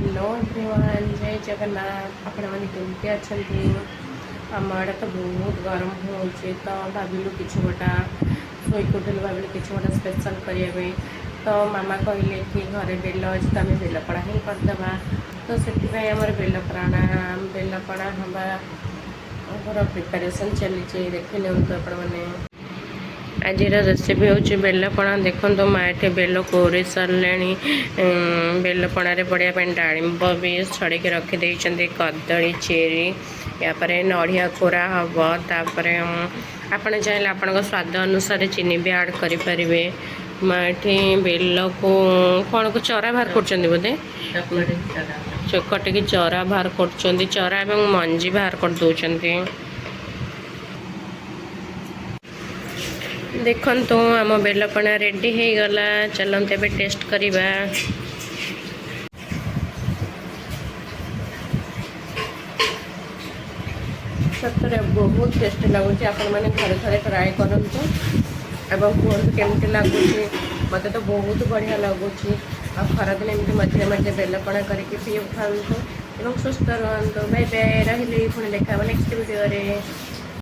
Hello everyone जय जगन्नाथ आपण मैंने केमती अच्छा आम आड़े तो बहुत गरम हो तो भाविलु कि गोटा शोक उठिलु भाविलु कि गोटा स्पेशल करने तो मामा कहले कि घरे बेल अच्छे तो आम बेलपणा ही करदे तो से आम बेलपणा हमारा प्रिपेरेसन चली देख नियंतु आपण मैंने आज रेसिपी हूँ बेलपणा देखो माटे बेल कोरी सारे बेलपण पड़ा डालिंब भी छड़ के रखिदे कदली चेरी यापर नड़िया कोरा हम तापर आपड़ चाहिए आपण स्वाद अनुसार चीनी भी आड करें माटी बेल को कौन को चरा बाहर कर बोधे चकटिकी चरा बाहर कर चरा और मंजी बाहर कर दौरान देखो आम बेलपणा रेडी हो गला चलते भी टेस्ट करवा सतरे बहुत टेस्ट लगुच आपण मैंने घरे घरे ट्राए करूँ एवं कहतु केमती लगुच मत तो बहुत बढ़िया लगुच खरादिन एमती मझे मझे बेलपणा करके पी खातु सुस्थ रुहतु बाय बाय रही पुणी देखा नेक्स्ट वीडियो।